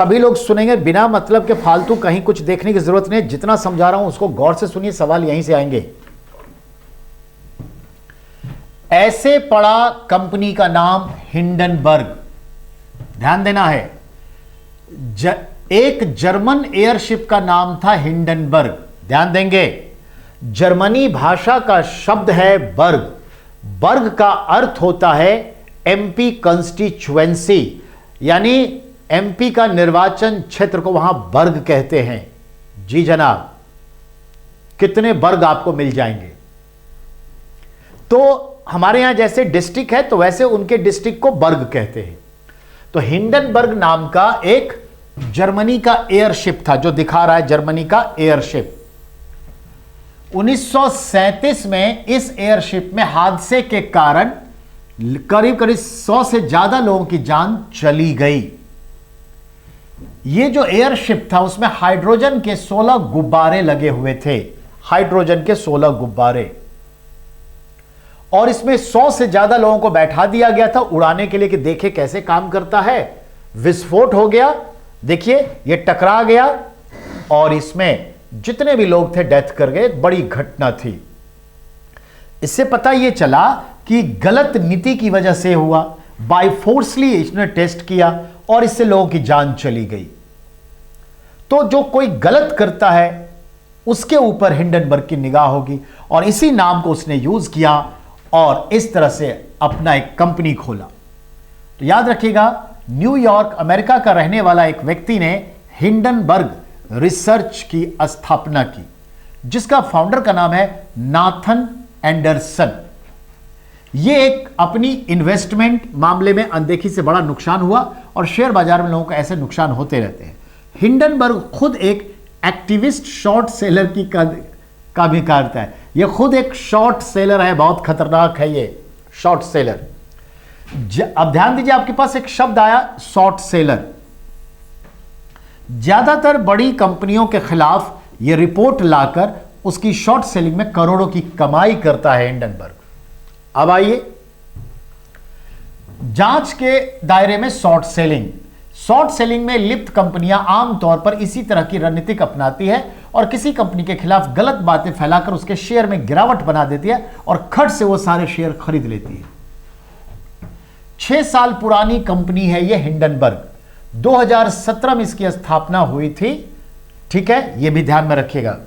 सभी लोग सुनेंगे बिना मतलब के, फालतू कहीं कुछ देखने की जरूरत नहीं। जितना समझा रहा हूं उसको गौर से सुनिए, सवाल यहीं से आएंगे। ऐसे पड़ा कंपनी का नाम हिंडनबर्ग, ध्यान देना है। एक जर्मन एयरशिप का नाम था हिंडनबर्ग, ध्यान देंगे। जर्मनी भाषा का शब्द है बर्ग। बर्ग का अर्थ होता है एमपी कंस्टिट्यूएंसी, यानी एमपी का निर्वाचन क्षेत्र को वहां बर्ग कहते हैं। जी जनाब, कितने बर्ग आपको मिल जाएंगे। तो हमारे यहां जैसे डिस्ट्रिक्ट है तो वैसे उनके डिस्ट्रिक्ट को बर्ग कहते हैं। तो हिंडनबर्ग नाम का एक जर्मनी का एयरशिप था, जो दिखा रहा है जर्मनी का एयरशिप। 1937 में इस एयरशिप में हादसे के कारण करीब करीब 100 से ज्यादा लोगों की जान चली गई। यह जो एयरशिप था उसमें हाइड्रोजन के 16 गुब्बारे लगे हुए थे, हाइड्रोजन के 16 गुब्बारे, और इसमें 100 से ज्यादा लोगों को बैठा दिया गया था उड़ाने के लिए कि देखे कैसे काम करता है। विस्फोट हो गया, देखिए ये टकरा गया और इसमें जितने भी लोग थे डेथ कर गए। बड़ी घटना थी। इससे पता यह चला कि गलत नीति की वजह से हुआ। बाय फोर्सली इसने टेस्ट किया और इससे लोगों की जान चली गई। तो जो कोई गलत करता है उसके ऊपर हिंडनबर्ग की निगाह होगी, और इसी नाम को उसने यूज किया और इस तरह से अपना एक कंपनी खोला। तो याद रखिएगा, न्यूयॉर्क अमेरिका का रहने वाला एक व्यक्ति ने हिंडनबर्ग रिसर्च की स्थापना की, जिसका फाउंडर का नाम है नाथन एंडरसन। यह एक अपनी इन्वेस्टमेंट मामले में अनदेखी से बड़ा नुकसान हुआ, और शेयर बाजार में लोगों को ऐसे नुकसान होते रहते हैं। हिंडनबर्ग खुद एक एक्टिविस्ट शॉर्ट सेलर की का भी करता है। यह खुद एक शॉर्ट सेलर है, बहुत खतरनाक है ये शॉर्ट सेलर। अब ध्यान दीजिए, आपके पास एक शब्द आया शॉर्ट सेलर। ज्यादातर बड़ी कंपनियों के खिलाफ यह रिपोर्ट लाकर उसकी शॉर्ट सेलिंग में करोड़ों की कमाई करता है हिंडनबर्ग। अब आइए जांच के दायरे में शॉर्ट सेलिंग। शॉर्ट सेलिंग में लिप्त कंपनियां आमतौर पर इसी तरह की रणनीति अपनाती है और किसी कंपनी के खिलाफ गलत बातें फैलाकर उसके शेयर में गिरावट बना देती है और खट से वो सारे शेयर खरीद लेती है। 6 साल पुरानी कंपनी है यह हिंडनबर्ग। 2017 में इसकी स्थापना हुई थी, ठीक है, यह भी ध्यान में रखिएगा।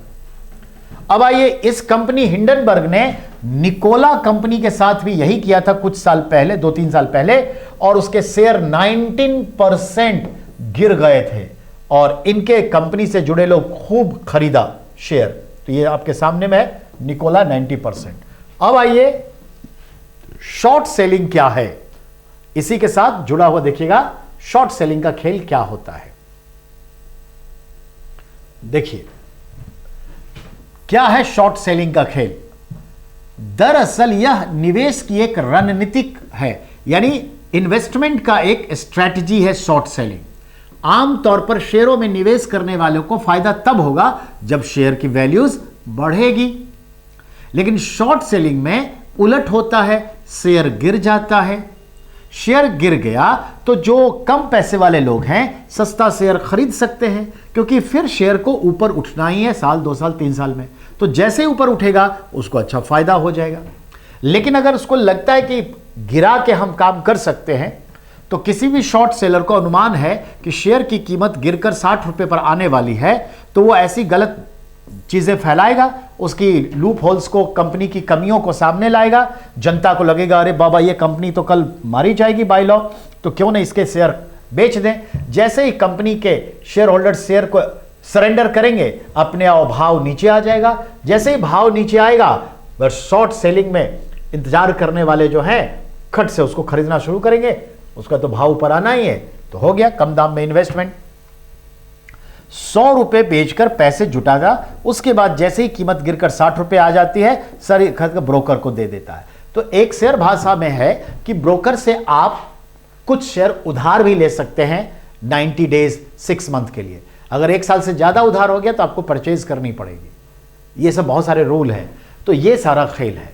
अब आइए, इस कंपनी हिंडनबर्ग ने निकोला कंपनी के साथ भी यही किया था कुछ साल पहले, 2-3 साल पहले, और उसके शेयर 19% गिर गए थे और इनके कंपनी से जुड़े लोग खूब खरीदा शेयर। तो ये आपके सामने में है, निकोला 90%। अब आइए, शॉर्ट सेलिंग क्या है, इसी के साथ जुड़ा हुआ देखिएगा शॉर्ट सेलिंग का खेल क्या होता है। देखिए क्या है शॉर्ट सेलिंग का खेल। दरअसल यह निवेश की एक रणनीतिक है, यानी इन्वेस्टमेंट का एक स्ट्रैटेजी है शॉर्ट सेलिंग। आमतौर पर शेयरों में निवेश करने वालों को फायदा तब होगा जब शेयर की वैल्यूज बढ़ेगी, लेकिन शॉर्ट सेलिंग में उलट होता है, शेयर गिर जाता है। शेयर गिर गया तो जो कम पैसे वाले लोग हैं सस्ता शेयर खरीद सकते हैं, क्योंकि फिर शेयर को ऊपर उठना ही है साल, 2 साल, 3 साल में। तो जैसे ऊपर उठेगा उसको अच्छा फायदा हो जाएगा। लेकिन अगर उसको लगता है कि गिरा के हम काम कर सकते हैं, तो किसी भी शॉर्ट सेलर को अनुमान है कि शेयर की कीमत गिरकर 60 रुपए पर आने वाली है, तो वो ऐसी गलत चीजें फैलाएगा, उसकी लूप होल्स को, कंपनी की कमियों को सामने लाएगा। जनता को लगेगा अरे बाबा ये कंपनी तो कल मारी जाएगी बाय लॉ, तो क्यों नहीं इसके शेयर बेच दें। जैसे ही कंपनी के शेयर होल्डर शेयर को सरेंडर करेंगे, अपने आप भाव नीचे आ जाएगा। जैसे ही भाव नीचे आएगा, वह शॉर्ट सेलिंग में इंतजार करने वाले जो हैं खट से उसको खरीदना शुरू करेंगे। उसका तो भाव ऊपर आना ही है, तो हो गया कम दाम में इन्वेस्टमेंट। 100 रुपए बेचकर पैसे जुटागा, उसके बाद जैसे ही कीमत गिरकर 60 रुपए आ जाती है, सारी खरीद कर ब्रोकर को दे देता है। तो एक शेयर भाषा में है कि ब्रोकर से आप कुछ शेयर उधार भी ले सकते हैं 90 डेज, 6 मंथ के लिए। अगर 1 साल से ज्यादा उधार हो गया तो आपको परचेज करनी पड़ेगी। ये सब बहुत सारे रूल हैं। तो ये सारा खेल है।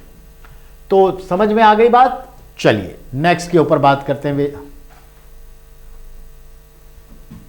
तो समझ में आ गई बात। चलिए नेक्स्ट के ऊपर बात करते हैं।